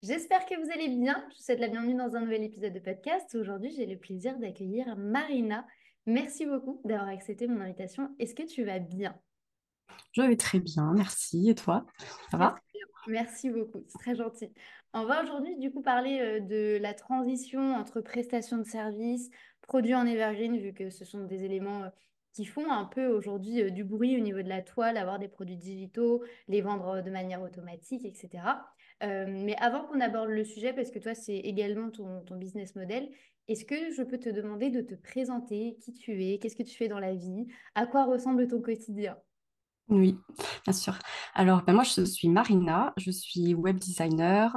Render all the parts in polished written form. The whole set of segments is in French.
J'espère que vous allez bien. Je vous souhaite la bienvenue dans un nouvel épisode de podcast. Aujourd'hui, j'ai le plaisir d'accueillir Marina. Merci beaucoup d'avoir accepté mon invitation. Est-ce que tu vas bien? Je vais très bien, merci. Et toi, ça Très, très va? bien. Merci beaucoup. C'est très gentil. On va aujourd'hui du coup parler de la transition entre prestation de services, produits en evergreen, vu que ce sont des éléments qui font un peu aujourd'hui du bruit au niveau de la toile, avoir des produits digitaux, les vendre de manière automatique, etc. Mais avant qu'on aborde le sujet, parce que toi, c'est également ton business model, est-ce que je peux te demander de te présenter qui tu es, qu'est-ce que tu fais dans la vie, à quoi ressemble ton quotidien? Oui, bien sûr. Alors, moi, je suis Marina, je suis web designer,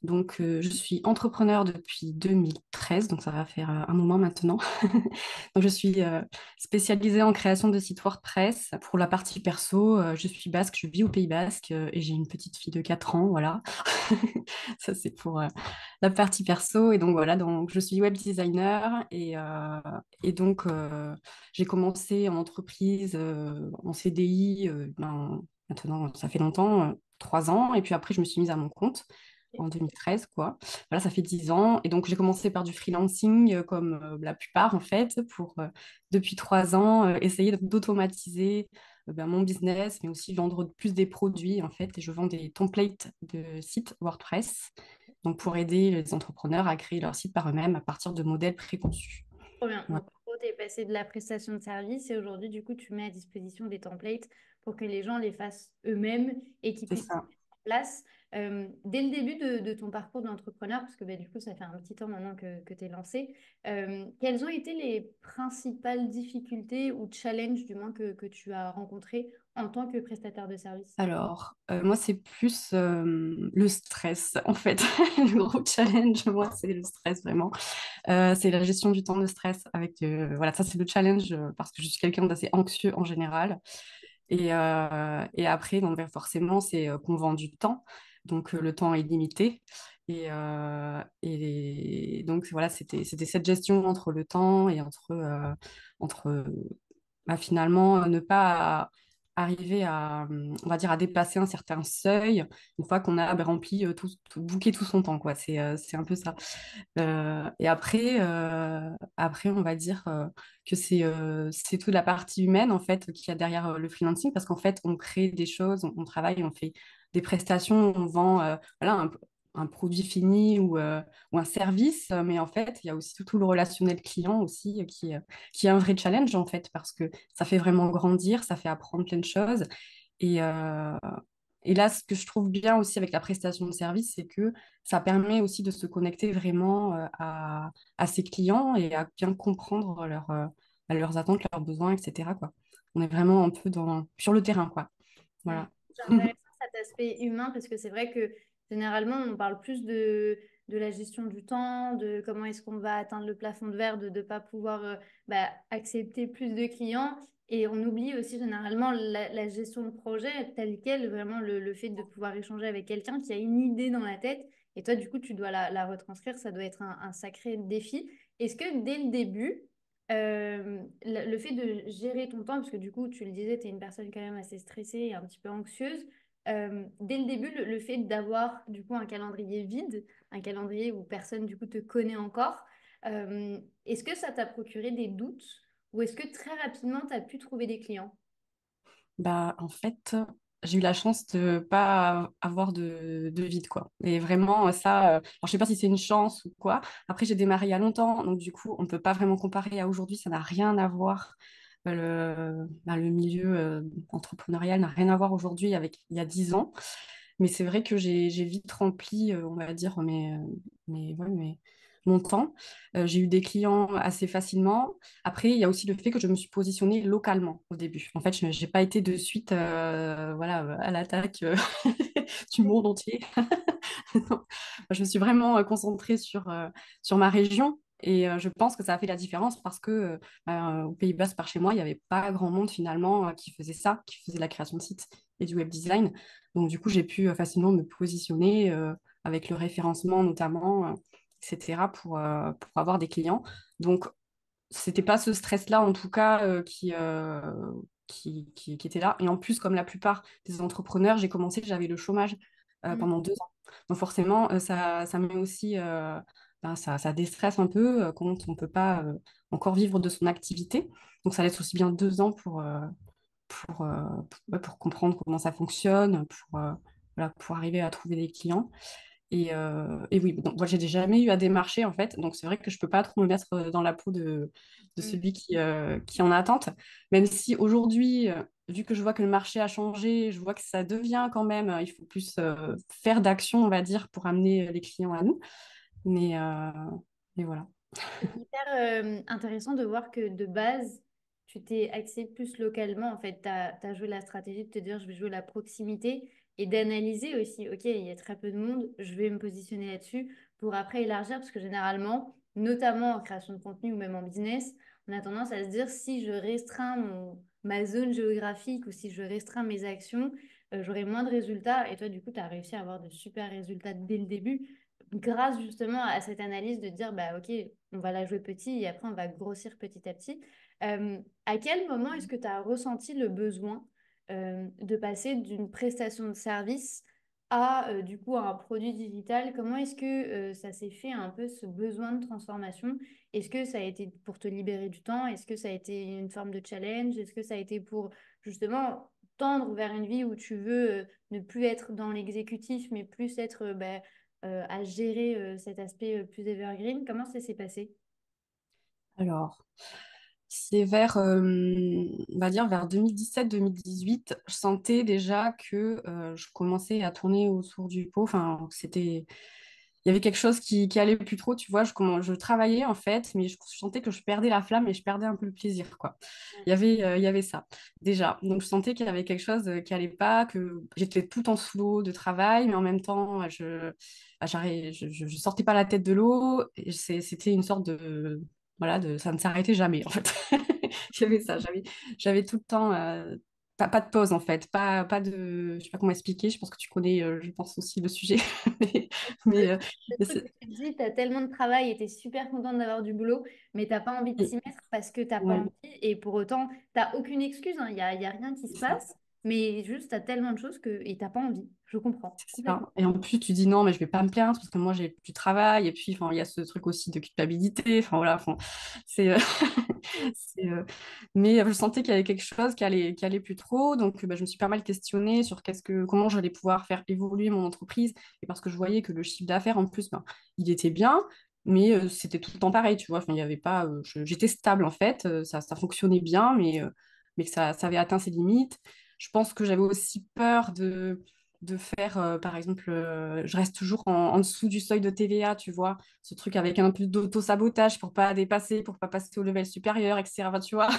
donc je suis entrepreneur depuis 2013, donc ça va faire un moment maintenant. Donc, je suis spécialisée en création de sites WordPress. Pour la partie perso, je suis basque, je vis au Pays Basque et j'ai une petite fille de 4 ans, voilà. Ça, c'est pour la partie perso. Et donc, voilà, donc, je suis web designer et donc, j'ai commencé en entreprise, en CDI, maintenant, ça fait longtemps, 3 ans. Et puis après, je me suis mise à mon compte en 2013, quoi. Voilà, ça fait 10 ans. Et donc, j'ai commencé par du freelancing, comme la plupart, en fait, pour, depuis 3 ans, essayer d'automatiser mon business, mais aussi vendre plus des produits, en fait. Et je vends des templates de sites WordPress, donc pour aider les entrepreneurs à créer leur site par eux-mêmes à partir de modèles préconçus. Trop bien. Voilà, Donc, en gros, tu es passé de la prestation de service et aujourd'hui, du coup, tu mets à disposition des templates pour que les gens les fassent eux-mêmes et qu'ils c'est puissent les ça. mettre en place. Dès le début de ton parcours d'entrepreneur, parce que bah, du coup, ça fait un petit temps maintenant que tu es lancé, quelles ont été les principales difficultés ou challenges, du moins, que tu as rencontrés en tant que prestataire de service? Alors, moi, c'est plus le stress, en fait. Le gros challenge, moi, c'est le stress, vraiment. C'est la gestion du temps de stress avec, voilà, ça, c'est le challenge parce que je suis quelqu'un d'assez anxieux en général. Et après, donc, ben, forcément, c'est qu'on vend du temps. Donc, le temps est limité. Et donc, voilà, c'était cette gestion entre le temps et entre finalement, ne pas arriver à, on va dire, à dépasser un certain seuil une fois qu'on a rempli booké tout son temps, quoi. C'est un peu ça. Et après, on va dire que c'est toute la partie humaine, en fait, qu'il y a derrière le freelancing, parce qu'en fait, on crée des choses, on travaille, on fait des prestations, on vend voilà, un produit fini ou un service, mais en fait, il y a aussi tout le relationnel client aussi qui est un vrai challenge, en fait, parce que ça fait vraiment grandir, ça fait apprendre plein de choses. Et, euh, et là, ce que je trouve bien aussi avec la prestation de service, c'est que ça permet aussi de se connecter vraiment à ses clients et à bien comprendre leurs attentes, leurs besoins, etc., quoi. On est vraiment un peu sur le terrain, quoi. Mm. Voilà. C'est intéressant cet aspect humain parce que c'est vrai que généralement on parle plus de la gestion du temps, de comment est-ce qu'on va atteindre le plafond de verre, de ne pas pouvoir accepter plus de clients et on oublie aussi généralement la gestion de projet telle quelle, vraiment le fait de pouvoir échanger avec quelqu'un qui a une idée dans la tête et toi du coup tu dois la retranscrire, ça doit être un sacré défi. Est-ce que dès le début le fait de gérer ton temps, parce que du coup, tu le disais, tu es une personne quand même assez stressée et un petit peu anxieuse. Dès le début, le fait d'avoir du coup un calendrier vide, un calendrier où personne du coup te connaît encore, est-ce que ça t'a procuré des doutes ou est-ce que très rapidement, tu as pu trouver des clients? Bah, en fait, j'ai eu la chance de pas avoir de vide, quoi. Et vraiment, ça, alors, je sais pas si c'est une chance ou quoi. Après, j'ai démarré il y a longtemps, donc du coup, on peut pas vraiment comparer à aujourd'hui. Ça n'a rien à voir. Le milieu entrepreneurial n'a rien à voir aujourd'hui avec il y a 10 ans. Mais c'est vrai que j'ai vite rempli, on va dire, ouais, mon temps. J'ai eu des clients assez facilement. Après, il y a aussi le fait que je me suis positionnée localement au début. En fait, je n'ai pas été de suite voilà, à l'attaque du monde entier. Non. Je me suis vraiment concentrée sur ma région. Et je pense que ça a fait la différence parce que au Pays-Bas, par chez moi, il n'y avait pas grand monde finalement qui faisait ça, qui faisait la création de sites et du web design. Donc du coup, j'ai pu facilement me positionner avec le référencement notamment, etc., pour avoir des clients. Donc c'était pas ce stress-là, en tout cas, qui était là. Et en plus, comme la plupart des entrepreneurs, j'ai commencé, j'avais le chômage Mm. pendant 2 ans. Donc forcément, ça met aussi, ça déstresse un peu quand on ne peut pas encore vivre de son activité. Donc ça laisse aussi bien 2 ans pour comprendre comment ça fonctionne, voilà, pour arriver à trouver des clients. Et oui, donc moi, j'ai jamais eu à démarcher en fait, donc c'est vrai que je peux pas trop me mettre dans la peau de Mm. celui qui en a attente, même si aujourd'hui, vu que je vois que le marché a changé, je vois que ça devient quand même, il faut plus faire d'action, on va dire, pour amener les clients à nous, mais, euh, mais voilà. C'est hyper intéressant de voir que de base, tu t'es axé plus localement. En fait, tu as joué la stratégie de te dire je vais jouer la proximité et d'analyser aussi, ok, il y a très peu de monde, je vais me positionner là-dessus pour après élargir parce que généralement, notamment en création de contenu ou même en business, on a tendance à se dire si je restreins ma zone géographique ou si je restreins mes actions, j'aurai moins de résultats. Et toi, du coup, tu as réussi à avoir de super résultats dès le début grâce justement à cette analyse de dire, bah, ok, on va la jouer petit et après on va grossir petit à petit. À quel moment est-ce que tu as ressenti le besoin de passer d'une prestation de service à du coup un produit digital? Comment est-ce que ça s'est fait un peu ce besoin de transformation? Est-ce que ça a été pour te libérer du temps? Est-ce que ça a été une forme de challenge? Est-ce que ça a été pour justement tendre vers une vie où tu veux ne plus être dans l'exécutif, mais plus être à gérer cet aspect plus evergreen. Comment ça s'est passé? Alors, c'est vers, on va dire, vers 2017-2018, je sentais déjà que je commençais à tourner autour du pot. Enfin, il y avait quelque chose qui allait plus trop, tu vois. Je travaillais en fait, mais je sentais que je perdais la flamme et je perdais un peu le plaisir, quoi. Il y avait ça, déjà. Donc, je sentais qu'il y avait quelque chose qui allait pas, que j'étais tout en sous l'eau de travail, mais en même temps, je sortais pas la tête de l'eau. Et c'était une sorte voilà, ça ne s'arrêtait jamais, en fait. J'avais ça, j'avais tout le temps, pas de pause, en fait, pas de, je sais pas comment expliquer, je pense que tu connais, je pense aussi le sujet, mais, Le mais, euh, le mais truc c'est- que tu te dis, tu as tellement de travail et tu es super contente d'avoir du boulot, mais t'as pas envie de t'y mettre parce que t'as pas ouais, envie. Et pour autant, t'as aucune excuse, hein. Y a rien qui se c'est ça. passe, mais juste tu as tellement de choses et t'as pas envie. Je comprends C'est complètement. ça. Et en plus, tu dis non, mais je vais pas me plaindre parce que moi, j'ai du travail. Et puis, enfin, il y a ce truc aussi de culpabilité. Enfin, voilà. Enfin, c'est, c'est, mais je sentais qu'il y avait quelque chose qui allait plus trop. Donc, bah, je me suis pas mal questionnée sur comment j'allais pouvoir faire évoluer mon entreprise. Et parce que je voyais que le chiffre d'affaires, en plus, ben, il était bien. Mais c'était tout le temps pareil, tu vois. Enfin, il y avait pas, j'étais stable, en fait. Ça fonctionnait bien, mais que ça avait atteint ses limites. Je pense que j'avais aussi peur de faire, par exemple, je reste toujours en dessous du seuil de TVA, tu vois, ce truc avec un peu d'auto-sabotage pour pas dépasser, pour pas passer au level supérieur, etc. Enfin, tu vois,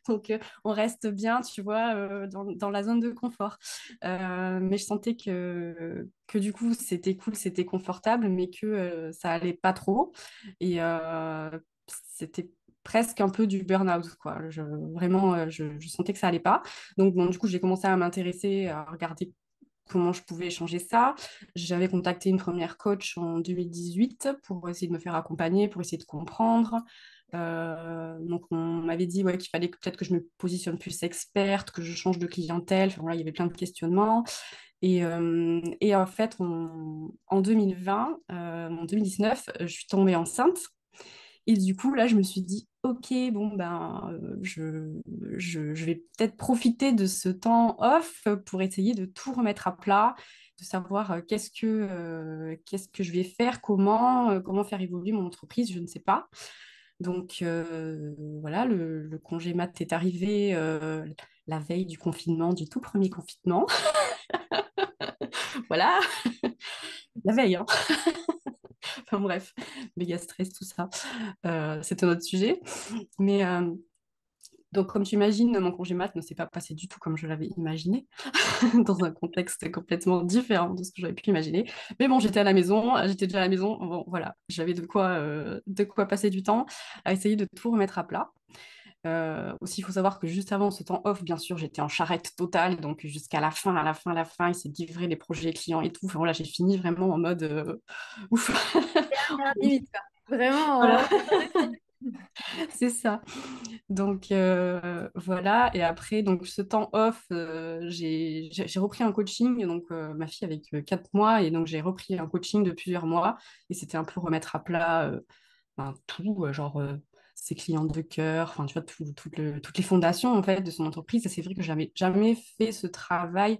donc on reste bien, tu vois, dans la zone de confort. Mais je sentais que du coup, c'était cool, c'était confortable, mais que ça allait pas trop. Et c'était presque un peu du burn-out, quoi. Vraiment, je sentais que ça allait pas. Donc, bon, du coup, j'ai commencé à m'intéresser, à regarder comment je pouvais changer ça. J'avais contacté une première coach en 2018 pour essayer de me faire accompagner, pour essayer de comprendre. Donc, on m'avait dit ouais, qu'il fallait peut-être que je me positionne plus experte, que je change de clientèle. Enfin, voilà, il y avait plein de questionnements. Et en fait, en 2020, en 2019, je suis tombée enceinte. Et du coup, là, je me suis dit, OK, bon, ben, je vais peut-être profiter de ce temps off pour essayer de tout remettre à plat, de savoir qu'est-ce que je vais faire, comment faire évoluer mon entreprise, je ne sais pas. Donc, voilà, le congé mat est arrivé la veille du confinement, du tout premier confinement. Voilà, la veille, hein. Enfin bref, méga stress, tout ça. C'est un autre sujet. Mais donc, comme tu imagines, mon congé mat ne s'est pas passé du tout comme je l'avais imaginé, dans un contexte complètement différent de ce que j'avais pu imaginer. Mais bon, j'étais déjà à la maison, bon, voilà, j'avais de quoi passer du temps à essayer de tout remettre à plat. Aussi, il faut savoir que juste avant ce temps off, bien sûr, j'étais en charrette totale, donc jusqu'à la fin, à la fin, à la fin, il s'est livré les projets clients et tout. Enfin voilà, j'ai fini vraiment en mode ouf. Dernière limite, quoi. Vraiment. Voilà. C'est ça. Donc voilà, et après, donc ce temps off, j'ai repris un coaching, donc ma fille avec 4 mois, et donc j'ai repris un coaching de plusieurs mois, et c'était un peu remettre à plat tout, genre ses clients de cœur, enfin tu vois, toutes les fondations en fait de son entreprise. Et c'est vrai que j'avais jamais fait ce travail,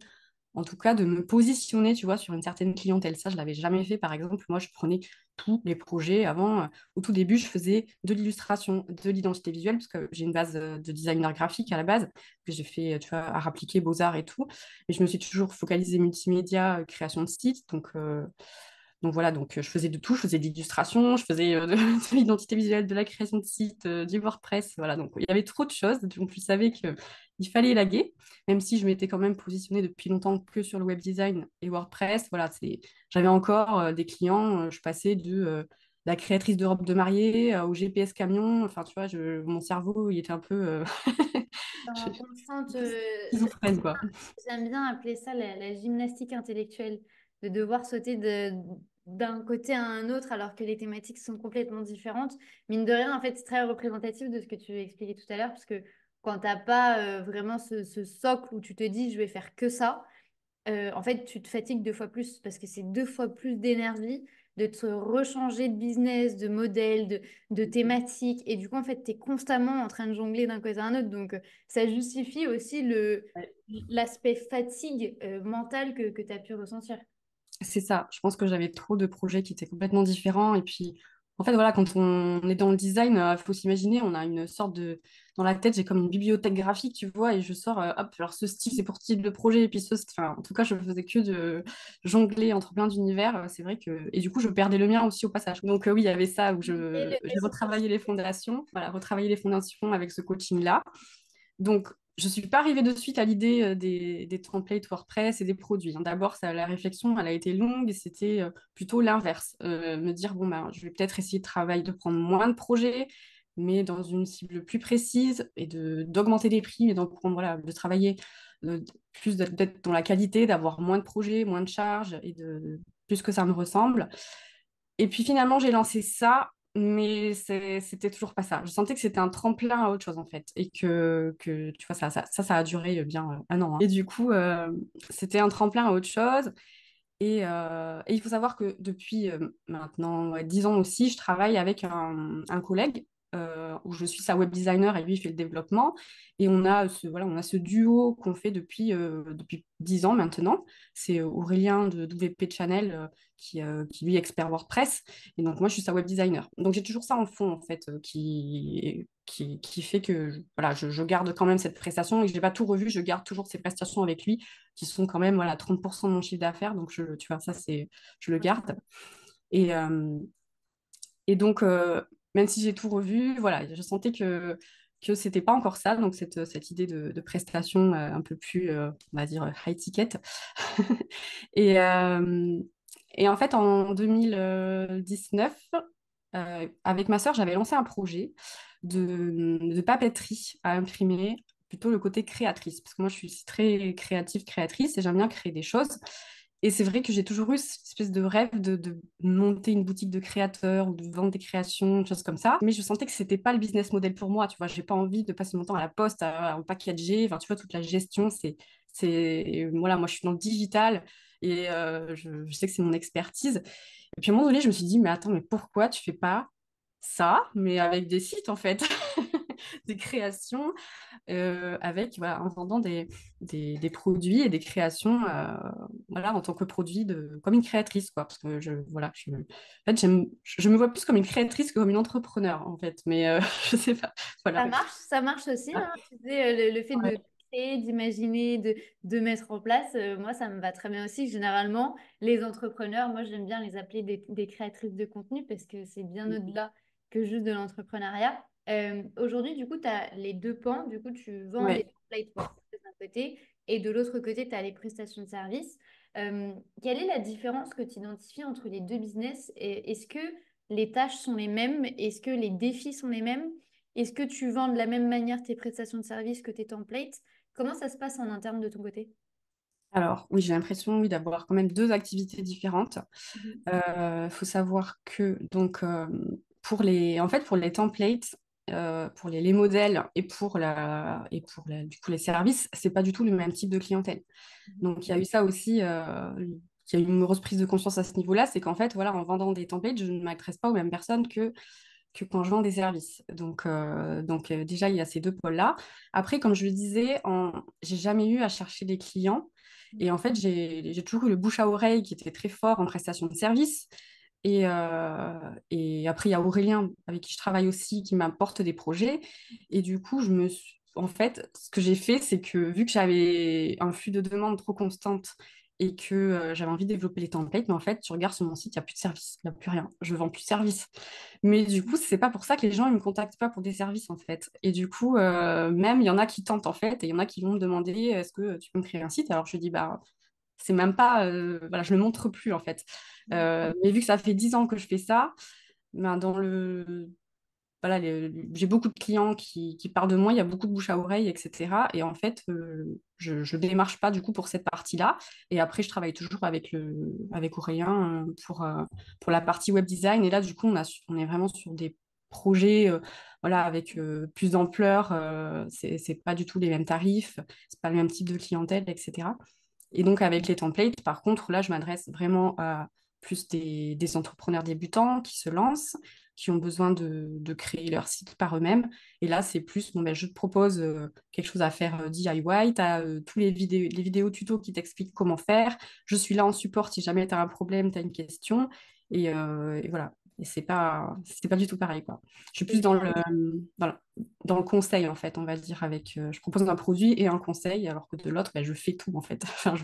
en tout cas de me positionner, tu vois, sur une certaine clientèle. Ça, je l'avais jamais fait. Par exemple, moi, je prenais tous les projets avant. Au tout début, je faisais de l'illustration, de l'identité visuelle, parce que j'ai une base de designer graphique à la base, que j'ai fait, tu vois, à appliquer Beaux-Arts et tout. Mais je me suis toujours focalisée multimédia, création de site. Donc voilà, donc je faisais de tout, je faisais de l'illustration, je faisais de l'identité visuelle, de la création de site, du WordPress, voilà. Donc il y avait trop de choses, donc je savais qu'il fallait élaguer, même si je m'étais quand même positionnée depuis longtemps que sur le web design et WordPress. Voilà, j'avais encore des clients, je passais de la créatrice de robe de mariée au GPS camion, enfin tu vois, mon cerveau, il était un peu En constante, schizophrène, quoi. j'aime bien appeler ça la gymnastique intellectuelle, de devoir sauter d'un côté à un autre alors que les thématiques sont complètement différentes. Mine de rien, en fait, c'est très représentatif de ce que tu expliquais tout à l'heure, parce que quand tu n'as pas vraiment ce socle où tu te dis je vais faire que ça, en fait, tu te fatigues 2 fois plus parce que c'est 2 fois plus d'énergie de te rechanger de business, de modèle, de thématique. Et du coup, en fait, tu es constamment en train de jongler d'un côté à un autre. Donc, ça justifie aussi l'aspect fatigue mentale que tu as pu ressentir. C'est ça. Je pense que j'avais trop de projets qui étaient complètement différents. Et puis, en fait, voilà, quand on est dans le design, il faut s'imaginer, on a une sorte de... Dans la tête, j'ai comme une bibliothèque graphique, tu vois, et je sors, hop, alors ce style, c'est pour ce type de projet. Et puis, enfin, en tout cas, je faisais que de jongler entre plein d'univers. C'est vrai que... Et du coup, je perdais le mien aussi au passage. Donc, oui, il y avait ça où Et j'ai retravaillé les fondations. Voilà, retravaillé les fondations avec ce coaching-là. Donc, je ne suis pas arrivée de suite à l'idée des templates WordPress et des produits, hein. D'abord, la réflexion, elle a été longue et c'était plutôt l'inverse. Me dire, bon, ben, je vais peut-être essayer de prendre moins de projets, mais dans une cible plus précise et d'augmenter les prix, mais donc, voilà, de travailler plus d'être dans la qualité, d'avoir moins de projets, moins de charges et plus que ça me ressemble. Et puis finalement, j'ai lancé ça, mais c'était toujours pas ça. Je sentais que c'était un tremplin à autre chose en fait, et que tu vois, ça a duré bien un an, hein. Et du coup, c'était un tremplin à autre chose. Et il faut savoir que depuis maintenant 10 ans aussi, je travaille avec un collègue où je suis sa web designer et lui il fait le développement. Et on a ce duo qu'on fait depuis 10 ans maintenant. C'est Aurélien de WP Channel qui lui est expert WordPress. Et donc moi je suis sa web designer. Donc j'ai toujours ça en fond en fait qui fait que voilà, je garde quand même cette prestation et que je n'ai pas tout revu, je garde toujours ces prestations avec lui qui sont quand même voilà, 30% de mon chiffre d'affaires. Donc, tu vois, je le garde. Et, euh, et donc, même si j'ai tout revu, voilà, je sentais que c'était pas encore ça. Donc, cette idée de prestation un peu plus, on va dire, high ticket. et, euh, et en fait, en 2019, avec ma sœur, j'avais lancé un projet de papeterie à imprimer, plutôt le côté créatrice, parce que moi, je suis très créative, créatrice, et j'aime bien créer des choses. Et c'est vrai que j'ai toujours eu cette espèce de rêve de monter une boutique de créateurs ou de vendre des créations, des choses comme ça. Mais je sentais que c'était pas le business model pour moi. Tu vois, j'ai pas envie de passer mon temps à la poste, à en packager. Enfin, tu vois, toute la gestion, voilà, moi, je suis dans le digital et je sais que c'est mon expertise. Et puis à un moment donné, je me suis dit, mais attends, mais pourquoi tu fais pas ça, mais avec des sites en fait, des créations avec, voilà, en vendant des produits et des créations voilà, en tant que produit comme une créatrice, quoi. Parce que voilà, en fait, je me vois plus comme une créatrice que comme une entrepreneur, en fait. Mais je sais pas. Voilà. Ça marche aussi, hein. Tu sais, le fait de Ouais. créer, d'imaginer, de mettre en place, moi, ça me va très bien aussi. Généralement, les entrepreneurs, moi, j'aime bien les appeler des créatrices de contenu parce que c'est bien au-delà que juste de l'entrepreneuriat. Aujourd'hui, du coup, tu as les deux pans. Du coup, tu vends des Ouais. templates WordPress d'un côté et de l'autre côté, tu as les prestations de services. Quelle est la différence que tu identifies entre les deux business? Et est-ce que les tâches sont les mêmes? Est-ce que les défis sont les mêmes? Est-ce que tu vends de la même manière tes prestations de service que tes templates? Comment ça se passe en interne de ton côté? Alors, oui, j'ai l'impression, oui, d'avoir quand même deux activités différentes. Mhm. Faut savoir que, donc, en fait, pour les templates, pour les modèles et pour du coup, les services, c'est pas du tout le même type de clientèle. Donc, il y a eu ça aussi, il y a eu une grosse prise de conscience à ce niveau-là, c'est qu'en fait, voilà, en vendant des templates, je ne m'adresse pas aux mêmes personnes que quand je vends des services. Donc, déjà, il y a ces deux pôles-là. Après, comme je le disais, j'ai jamais eu à chercher des clients. Et en fait, j'ai toujours eu le bouche à oreille qui était très fort en prestation de services. Et après, il y a Aurélien avec qui je travaille aussi qui m'apporte des projets. Et du coup, en fait, ce que j'ai fait, c'est que vu que j'avais un flux de demande trop constante et que j'avais envie de développer les templates, mais en fait, tu regardes sur mon site, il n'y a plus de service, il n'y a plus rien. Je vends plus de services. Mais du coup, c'est pas pour ça que les gens ne me contactent pas pour des services, en fait. Et du coup, même, il y en a qui tentent, en fait, et il y en a qui vont me demander, est-ce que tu peux me créer un site? Alors, je dis, bah, c'est même pas, voilà, je ne le montre plus, en fait. Mais vu que ça fait 10 ans que je fais ça, ben, voilà, j'ai beaucoup de clients qui parlent de moi, il y a beaucoup de bouche à oreille, etc. Et en fait, je ne démarche pas du coup pour cette partie-là. Et après, je travaille toujours avec Aurélien pour la partie web design. Et là, du coup, on est vraiment sur des projets voilà, avec plus d'ampleur. C'est pas du tout les mêmes tarifs, c'est pas le même type de clientèle, etc. Et donc, avec les templates, par contre, là, je m'adresse vraiment à plus des entrepreneurs débutants qui se lancent, qui ont besoin de créer leur site par eux-mêmes. Et là, c'est plus, bon, ben, je te propose quelque chose à faire DIY. Tu as tous les vidéos tutos qui t'expliquent comment faire. Je suis là en support si jamais tu as un problème, tu as une question. Et voilà. Et c'est pas du tout pareil, quoi. Je suis plus dans le conseil, en fait, on va dire, je propose un produit et un conseil, alors que de l'autre, ben, je fais tout, en fait. Enfin,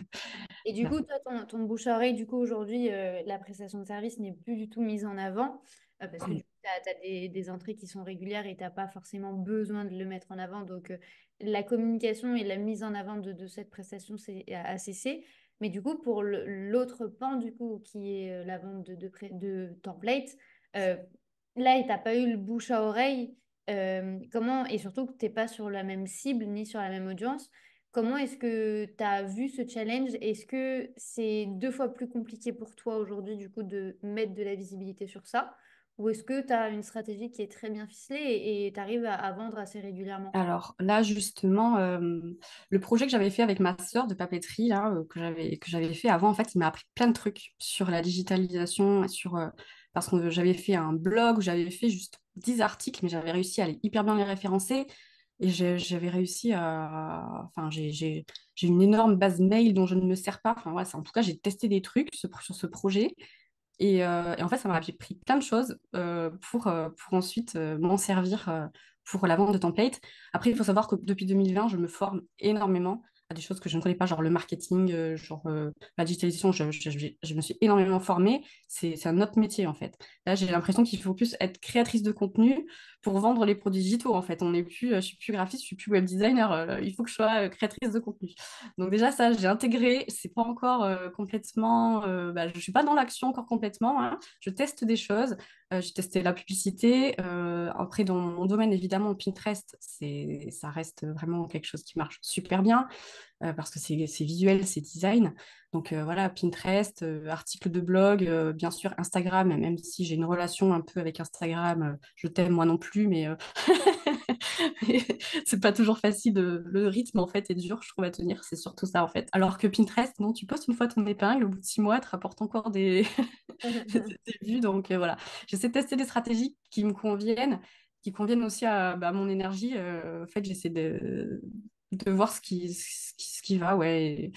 Et du voilà. coup, toi, ton bouche à oreille, du coup, aujourd'hui, la prestation de service n'est plus du tout mise en avant parce que du coup, tu as, des entrées qui sont régulières et tu n'as pas forcément besoin de le mettre en avant. Donc, la communication et la mise en avant de cette prestation a cessé. Mais du coup, pour l'autre pan, du coup, qui est la vente de templates, euh, là, tu n'as pas eu le bouche à oreille. Comment, et surtout que tu n'es pas sur la même cible ni sur la même audience. Comment est-ce que tu as vu ce challenge? Est-ce que c'est deux fois plus compliqué pour toi aujourd'hui, du coup, de mettre de la visibilité sur ça? Ou est-ce que tu as une stratégie qui est très bien ficelée et tu arrives à vendre assez régulièrement? Alors là, justement, le projet que j'avais fait avec ma sœur de papeterie, là, que j'avais fait avant, en fait, il m'a appris plein de trucs sur la digitalisation, parce que j'avais fait un blog où j'avais fait juste 10 articles, mais j'avais réussi à hyper bien les référencer. Et j'avais réussi à... Enfin, j'ai une énorme base mail dont je ne me sers pas. Enfin, ouais, en tout cas, j'ai testé des trucs sur ce projet. Et en fait, ça m'a appris plein de choses pour ensuite m'en servir pour la vente de templates. Après, il faut savoir que depuis 2020, je me forme énormément à des choses que je ne connais pas, genre le marketing, la digitalisation. Je me suis énormément formée. C'est un autre métier, en fait. Là, j'ai l'impression qu'il faut plus être créatrice de contenu pour vendre les produits digitaux, en fait. Je suis plus graphiste, je suis plus web designer. Il faut que je sois créatrice de contenu. Donc déjà, ça, j'ai intégré. C'est pas encore complètement... je suis pas dans l'action encore complètement, hein. Je teste des choses. J'ai testé la publicité. Après, dans mon domaine, évidemment, Pinterest, ça reste vraiment quelque chose qui marche super bien parce que c'est visuel, c'est design. Donc voilà, Pinterest, articles de blog, bien sûr Instagram, même si j'ai une relation un peu avec Instagram, je t'aime moi non plus, mais c'est pas toujours facile. Le rythme en fait est dur, je trouve, à tenir. C'est surtout ça en fait. Alors que Pinterest, non, tu postes une fois ton épingle, au bout de 6 mois, tu rapportes encore des vues. Donc voilà, j'essaie de tester des stratégies qui me conviennent, qui conviennent aussi à bah, mon énergie. En fait, j'essaie de voir ce qui va, ouais.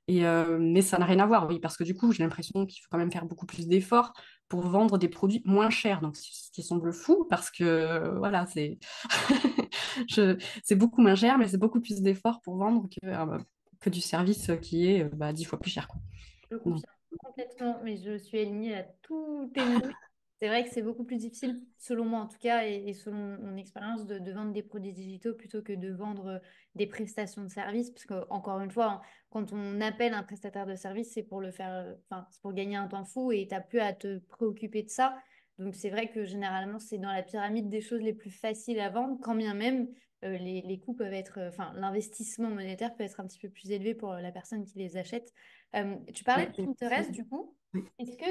Mais ça n'a rien à voir, oui, parce que du coup, j'ai l'impression qu'il faut quand même faire beaucoup plus d'efforts pour vendre des produits moins chers. Donc, ce qui semble fou, parce que voilà, c'est beaucoup moins cher, mais c'est beaucoup plus d'efforts pour vendre que du service qui est 10 fois plus cher, quoi. Je Donc, confirme complètement, mais je suis alignée à tous tes mots. C'est vrai que c'est beaucoup plus difficile, selon moi en tout cas, et selon mon expérience, de vendre des produits digitaux plutôt que de vendre des prestations de services. Parce que, encore une fois, hein, quand on appelle un prestataire de service, c'est pour le faire, enfin, c'est pour gagner un temps fou et tu n'as plus à te préoccuper de ça. Donc, c'est vrai que généralement, c'est dans la pyramide des choses les plus faciles à vendre, quand bien même les coûts peuvent être, enfin, l'investissement monétaire peut être un petit peu plus élevé pour la personne qui les achète. Tu parlais ouais, de Pinterest, du coup. oui. Est-ce que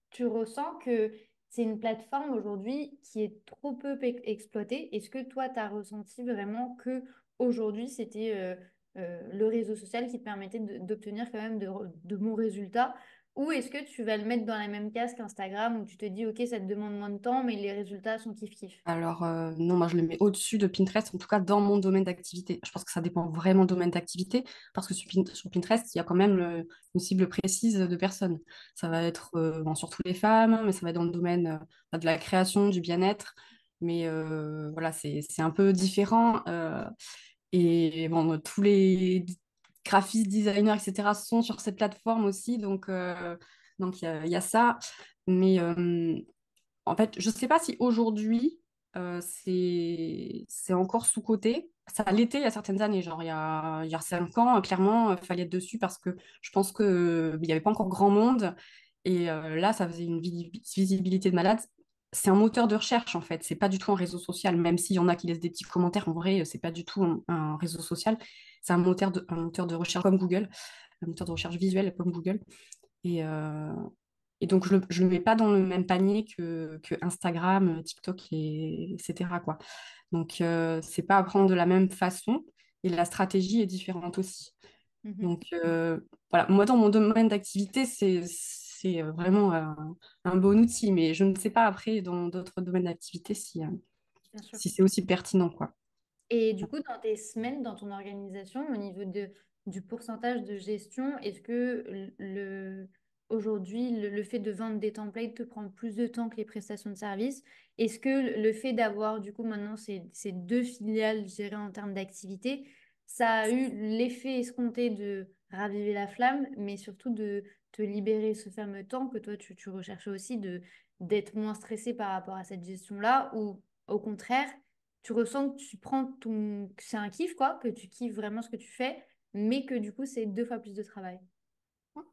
tu ressens que c'est une plateforme aujourd'hui qui est trop peu exploitée. Est-ce que toi, tu as ressenti vraiment que aujourd'hui, c'était le réseau social qui te permettait d'obtenir quand même de bons résultats? Ou est-ce que tu vas le mettre dans la même case qu'Instagram où tu te dis, OK, ça te demande moins de temps, mais les résultats sont kiff-kiff? Alors, non, moi je le mets au-dessus de Pinterest, en tout cas dans mon domaine d'activité. Je pense que ça dépend vraiment du domaine d'activité, parce que sur Pinterest, il y a quand même une cible précise de personnes. Ça va être bon, surtout les femmes, mais ça va être dans le domaine de la création, du bien-être. Mais voilà, c'est un peu différent. Et bon, tous les graphistes, designers, etc. sont sur cette plateforme aussi, donc il y a ça. Mais en fait, je ne sais pas si aujourd'hui, c'est encore sous-coté. Ça l'était il y a certaines années, genre il y a 5 ans, clairement, il fallait être dessus parce que je pense qu'il n'y avait pas encore grand monde. Et là, ça faisait une visibilité de malade. C'est un moteur de recherche, en fait. C'est pas du tout un réseau social, même s'il y en a qui laissent des petits commentaires. En vrai, c'est pas du tout un réseau social. C'est un moteur de recherche comme Google, un moteur de recherche visuel comme Google. Et, euh, et donc, je le mets pas dans le même panier que Instagram, TikTok, etc., quoi. Donc, c'est pas à prendre de la même façon. Et la stratégie est différente aussi. Mhm. Donc, voilà, moi, dans mon domaine d'activité, c'est vraiment un bon outil. Mais je ne sais pas après, dans d'autres domaines d'activité, Bien sûr. si c'est aussi pertinent, quoi. Et du coup, dans tes semaines, dans ton organisation, au niveau du pourcentage de gestion, est-ce que aujourd'hui, le fait de vendre des templates te prend plus de temps que les prestations de services? Est-ce que le fait d'avoir, du coup, maintenant ces deux filiales gérées en termes d'activité, ça a eu l'effet escompté de raviver la flamme, mais surtout de te libérer ce fameux temps que toi, tu recherchais aussi, d'être moins stressé par rapport à cette gestion-là, ou au contraire, tu ressens que tu prends que c'est un kiff, quoi, que tu kiffes vraiment ce que tu fais, mais que du coup, c'est 2 fois plus de travail.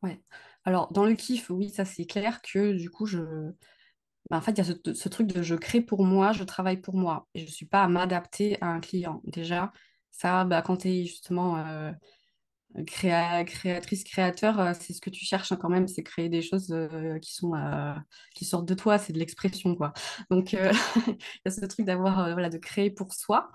Ouais. Alors, dans le kiff, oui, ça, c'est clair que du coup, en fait, il y a ce truc de je crée pour moi, je travaille pour moi. Et je ne suis pas à m'adapter à un client. Déjà, ça, bah, quand tu es justement créatrice, créateur, c'est ce que tu cherches, hein, quand même, c'est créer des choses qui sortent de toi, c'est de l'expression, quoi. Donc, il y a ce truc d'avoir, voilà, de créer pour soi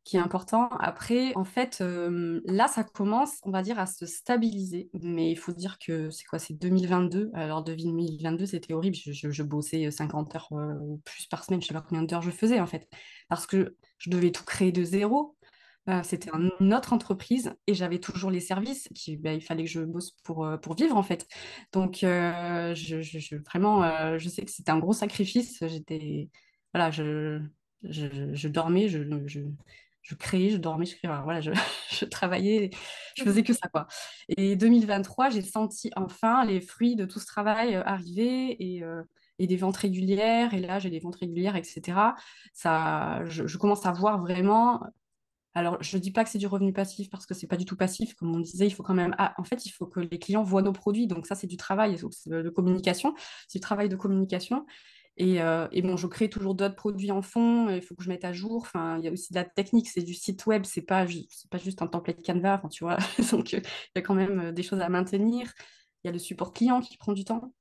qui est important. Après, en fait, là, ça commence, on va dire, à se stabiliser. Mais il faut dire que c'est quoi, c'est 2022. Alors, 2022, c'était horrible. Je bossais 50 heures ou plus par semaine. Je sais pas combien d'heures je faisais, en fait. Parce que je devais tout créer de zéro. C'était une autre entreprise et j'avais toujours les services il fallait que je bosse pour vivre en fait. Donc vraiment, je sais que c'était un gros sacrifice. Voilà, je dormais, je créais, je dormais, je créais. Voilà, je travaillais, je faisais que ça quoi. Et 2023, j'ai senti enfin les fruits de tout ce travail arriver et des ventes régulières. Et là, j'ai des ventes régulières, etc. Je commence à voir vraiment. Alors, je ne dis pas que c'est du revenu passif parce que c'est pas du tout passif. Comme on disait, il faut quand même. En fait, il faut que les clients voient nos produits. Donc, ça, c'est du travail de communication. C'est du travail de communication. Et bon, je crée toujours d'autres produits en fond. Il faut que je mette à jour. Enfin, il y a aussi de la technique. C'est du site web. C'est pas juste un template Canva. Enfin, tu vois. Donc, il y a quand même des choses à maintenir. Il y a le support client qui prend du temps,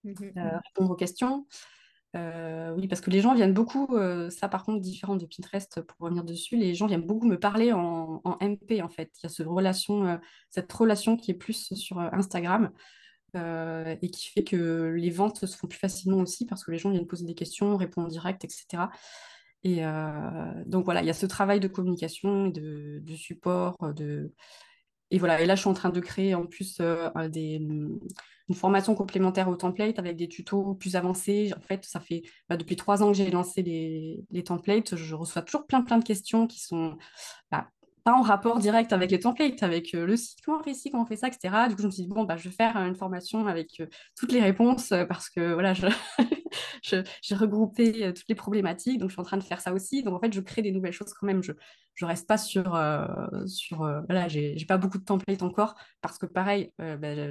Mhm. répondre aux questions. Oui, parce que les gens viennent beaucoup, ça par contre, différent de Pinterest, pour revenir dessus, les gens viennent beaucoup me parler en MP en fait. Il y a cette relation qui est plus sur Instagram et qui fait que les ventes se font plus facilement aussi parce que les gens viennent poser des questions, répondent direct, etc. Et donc voilà, il y a ce travail de communication, de support, et voilà, et là, je suis en train de créer en plus une formation complémentaire au template avec des tutos plus avancés. En fait, ça fait depuis 3 ans que j'ai lancé les templates. Je reçois toujours plein de questions qui sont bah, pas en rapport direct avec les templates, avec le site, comment on fait ci, comment on fait ça, etc. Du coup, je me suis dit, bon, bah, je vais faire une formation avec toutes les réponses parce que voilà, j'ai regroupé toutes les problématiques. Donc, je suis en train de faire ça aussi. Donc, en fait, je crée des nouvelles choses quand même. Je reste pas voilà, j'ai pas beaucoup de templates encore parce que pareil,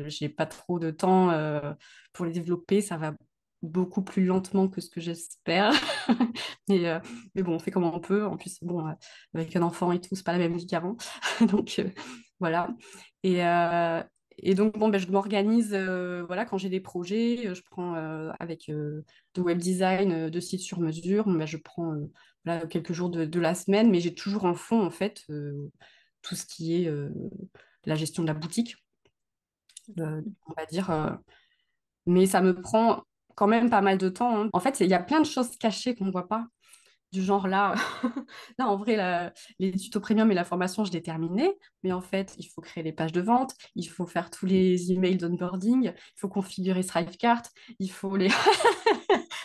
j'ai pas trop de temps pour les développer. Ça va beaucoup plus lentement que ce que j'espère. Mais, euh, mais bon, on fait comme on peut. En plus, bon, avec un enfant et tout, c'est pas la même vie qu'avant. Donc voilà. Et, euh, Et donc, bon, ben, je m'organise, voilà, quand j'ai des projets, je prends avec de web design, de sites sur mesure, bon, ben, je prends voilà, quelques jours de la semaine, mais j'ai toujours en fond, en fait, tout ce qui est la gestion de la boutique, on va dire. Mais ça me prend quand même pas mal de temps, hein. En fait, il y a plein de choses cachées qu'on ne voit pas. Du genre là, là en vrai, les tutos premium et la formation, je l'ai terminé. Mais en fait, il faut créer les pages de vente, il faut faire tous les emails d'onboarding, il faut configurer Thrivecart, il faut les...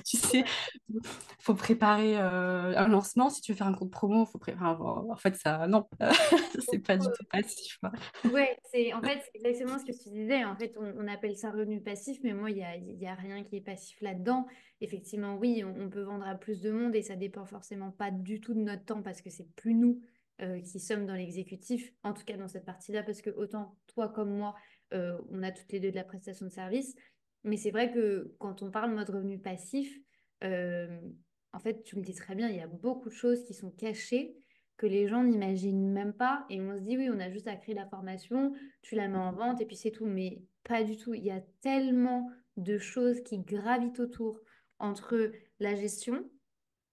tu sais, il faut préparer un lancement. Si tu veux faire un compte promo, il faut préparer... En fait, ça, non, c'est pas du tout passif, quoi. Ouais, c'est en fait c'est exactement ce que tu disais. En fait, on appelle ça revenu passif, mais moi, il y a rien qui est passif là-dedans. Effectivement, oui, on peut vendre à plus de monde et ça dépend forcément pas du tout de notre temps parce que c'est plus nous qui sommes dans l'exécutif, en tout cas dans cette partie-là, parce que autant toi comme moi, on a toutes les deux de la prestation de service. Mais c'est vrai que quand on parle mode revenu passif, euh, en fait, tu le dis très bien, il y a beaucoup de choses qui sont cachées que les gens n'imaginent même pas. Et on se dit, oui, on a juste à créer la formation, tu la mets en vente et puis c'est tout. Mais pas du tout. Il y a tellement de choses qui gravitent autour entre la gestion,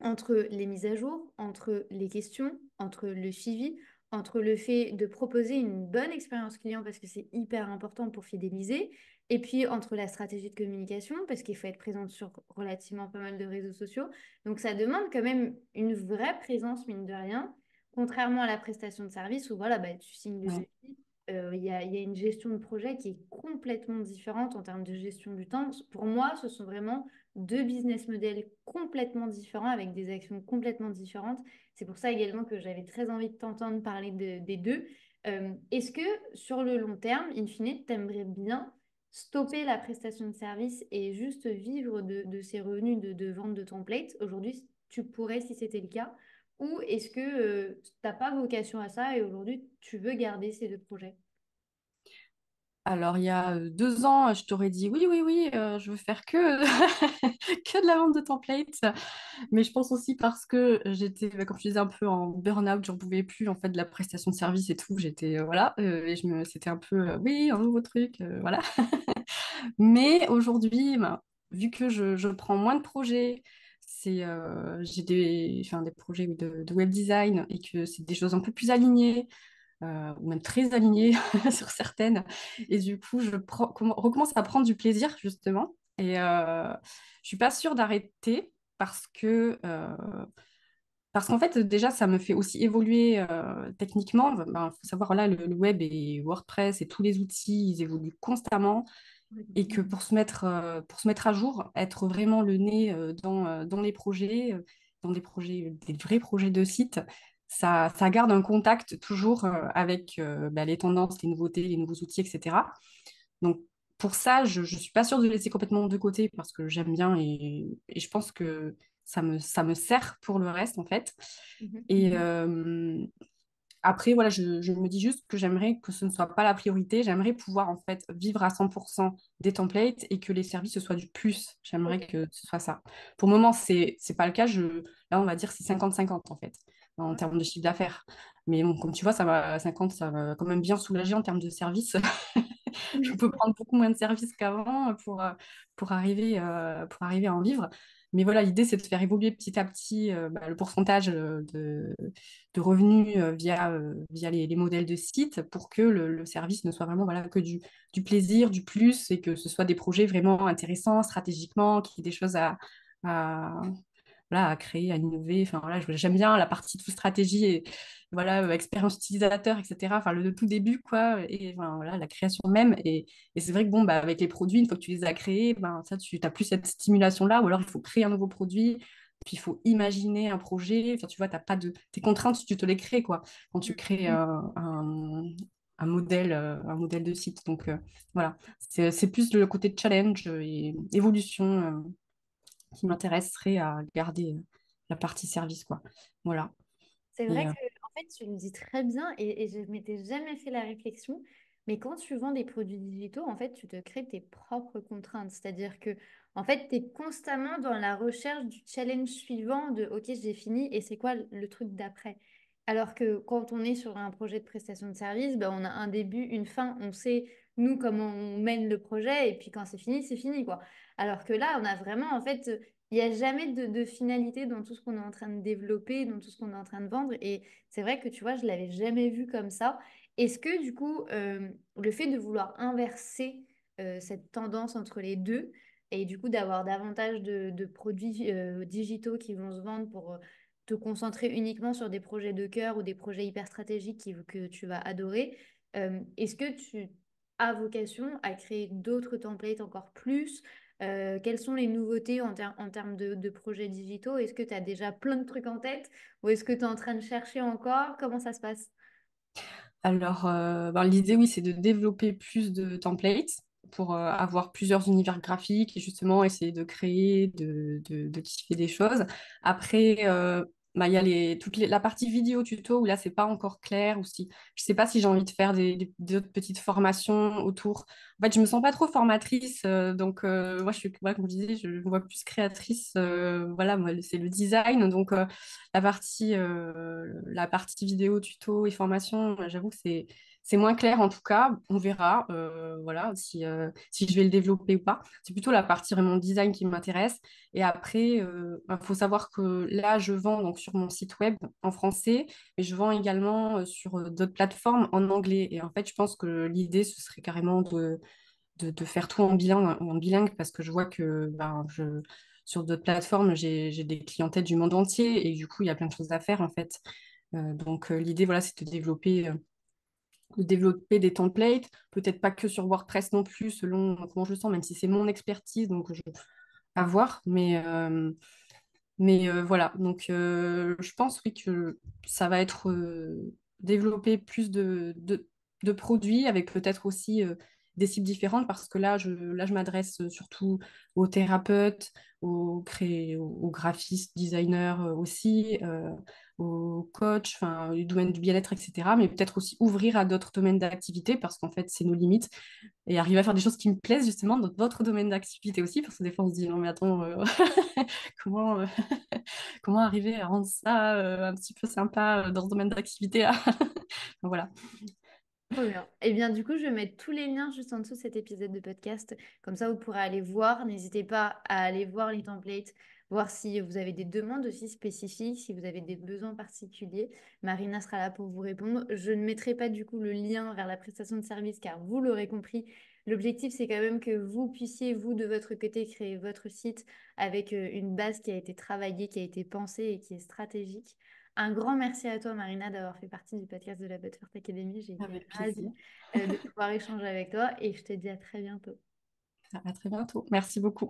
entre les mises à jour, entre les questions, entre le suivi, entre le fait de proposer une bonne expérience client parce que c'est hyper important pour fidéliser, et puis entre la stratégie de communication parce qu'il faut être présente sur relativement pas mal de réseaux sociaux. Donc ça demande quand même une vraie présence, mine de rien, contrairement à la prestation de service où voilà, bah, tu signes le Ouais. devis. Il y a une gestion de projet qui est complètement différente en termes de gestion du temps. Pour moi, ce sont vraiment deux business models complètement différents avec des actions complètement différentes. C'est pour ça également que j'avais très envie de t'entendre parler des deux. Est-ce que sur le long terme, in fine, tu aimerais bien stopper la prestation de service et juste vivre de ces revenus de vente de templates? Aujourd'hui, tu pourrais si c'était le cas. Ou est-ce que tu n'as pas vocation à ça et aujourd'hui, tu veux garder ces deux projets? Alors, il y a 2 ans, je t'aurais dit oui, oui, oui, je veux faire que, que de la vente de templates. Mais je pense aussi parce que j'étais, bah, comme je disais, un peu en burn-out, j'en pouvais plus en fait de la prestation de service et tout. J'étais, voilà, et c'était un peu, oui, un nouveau truc, voilà. Mais aujourd'hui, ben, vu que je prends moins de projets, j'ai enfin, des projets oui, de web design et que c'est des choses un peu plus alignées ou même très alignée sur certaines. Et du coup, recommence à prendre du plaisir, justement. Et je suis pas sûre d'arrêter parce qu'en fait, déjà, ça me fait aussi évoluer techniquement. Ben, faut savoir, là, le web et WordPress et tous les outils, ils évoluent constamment. Et que pour se mettre à jour, être vraiment le nez dans les projets, dans des vrais projets de site, ça garde un contact toujours avec bah, les tendances, les nouveautés, les nouveaux outils, etc. Donc, pour ça, je ne suis pas sûre de laisser complètement de côté parce que j'aime bien et je pense que ça me sert pour le reste, en fait. Mhm. Et, après, voilà, je me dis juste que j'aimerais que ce ne soit pas la priorité. J'aimerais pouvoir en fait vivre à 100% des templates et que les services ce soit du plus. J'aimerais Ok. que ce soit ça. Pour le moment, c'est pas le cas. Là, on va dire c'est 50-50 en fait, en Ouais. termes de chiffre d'affaires. Mais bon, comme tu vois, ça va 50, ça va quand même bien soulager en termes de services. Je peux prendre beaucoup moins de services qu'avant pour arriver à en vivre. Mais voilà, l'idée, c'est de faire évoluer petit à petit bah, le pourcentage de revenus via les modèles de site pour que le service ne soit vraiment voilà, que du plaisir, du plus, et que ce soit des projets vraiment intéressants stratégiquement, qui aient des choses à, voilà, à créer, à innover. Enfin, voilà, j'aime bien la partie toute stratégie et voilà, expérience utilisateur, etc. Enfin, le tout début, quoi, et enfin, voilà, la création même. Et c'est vrai que bon, bah, avec les produits, une fois que tu les as créés, ben, ça, tu n'as plus cette stimulation-là, ou alors il faut créer un nouveau produit. Puis il faut imaginer un projet. Enfin, tu vois, t'as pas de... Tes contraintes, tu te les crées, quoi, quand tu crées un modèle de site. Donc voilà, c'est plus le côté challenge et évolution qui m'intéresserait à garder la partie service, quoi. Voilà. C'est Et, vrai que, en fait, tu le dis très bien et je ne m'étais jamais fait la réflexion. Mais quand tu vends des produits digitaux, en fait, tu te crées tes propres contraintes. C'est-à-dire que, en fait, tu es constamment dans la recherche du challenge suivant de OK, j'ai fini et c'est quoi le truc d'après? Alors que quand on est sur un projet de prestation de service, ben, on a un début, une fin, on sait nous, comment on mène le projet, et puis quand c'est fini, quoi. Alors que là, on a vraiment, en fait, il n'y a jamais de finalité dans tout ce qu'on est en train de développer, dans tout ce qu'on est en train de vendre. Et c'est vrai que, tu vois, je l'avais jamais vu comme ça. Est-ce que, du coup, le fait de vouloir inverser cette tendance entre les deux, et du coup d'avoir davantage de produits digitaux qui vont se vendre pour te concentrer uniquement sur des projets de cœur ou des projets hyper stratégiques que tu vas adorer, est-ce que tu as vocation à créer d'autres templates encore plus? Quelles sont les nouveautés en termes de projets digitaux? Est-ce que tu as déjà plein de trucs en tête ou est-ce que tu es en train de chercher encore? Comment ça se passe? Alors, ben, l'idée, oui, c'est de développer plus de templates pour avoir plusieurs univers graphiques et justement essayer de créer, de kiffer des choses. Après, ben, il y a la partie vidéo tuto où là, c'est pas encore clair ou si je sais pas si j'ai envie de faire d'autres petites formations autour. En fait, je me sens pas trop formatrice, donc moi, voilà, comme je disais, je me vois plus créatrice. Voilà, moi, c'est le design, donc la partie vidéo, tuto et formation, j'avoue que c'est moins clair en tout cas. On verra voilà, si je vais le développer ou pas. C'est plutôt la partie vraiment design qui m'intéresse. Et après, il faut savoir que là, je vends donc sur mon site web en français, mais je vends également sur d'autres plateformes en anglais. Et en fait, je pense que l'idée, ce serait carrément de faire tout en bilingue parce que je vois que sur d'autres plateformes, j'ai des clientèles du monde entier et du coup, il y a plein de choses à faire en fait. Donc, l'idée, voilà, c'est de développer des templates, peut-être pas que sur WordPress non plus, selon comment je le sens, même si c'est mon expertise, donc à voir. Mais voilà, donc je pense oui que ça va être développer plus de produits avec peut-être aussi des cibles différentes parce que là, je m'adresse surtout aux thérapeutes, aux graphistes, designers aussi, aux coachs, enfin, du domaine du bien-être, etc. Mais peut-être aussi ouvrir à d'autres domaines d'activité parce qu'en fait, c'est nos limites et arriver à faire des choses qui me plaisent justement dans d'autres domaines d'activité aussi parce que des fois, on se dit non, mais attends, comment. Comment arriver à rendre ça un petit peu sympa dans ce domaine d'activité-là. Donc, voilà. Trop bien. Et bien, du coup, je vais mettre tous les liens juste en dessous de cet épisode de podcast. Comme ça, vous pourrez aller voir. N'hésitez pas à aller voir les templates, voir si vous avez des demandes aussi spécifiques, si vous avez des besoins particuliers. Marina sera là pour vous répondre. Je ne mettrai pas du coup le lien vers la prestation de service car vous l'aurez compris. L'objectif, c'est quand même que vous puissiez, vous, de votre côté, créer votre site avec une base qui a été travaillée, qui a été pensée et qui est stratégique. Un grand merci à toi, Marina, d'avoir fait partie du podcast de la Bedford Academy. J'ai été Avec ravie plaisir. de pouvoir échanger avec toi et je te dis à très bientôt. À très bientôt. Merci beaucoup.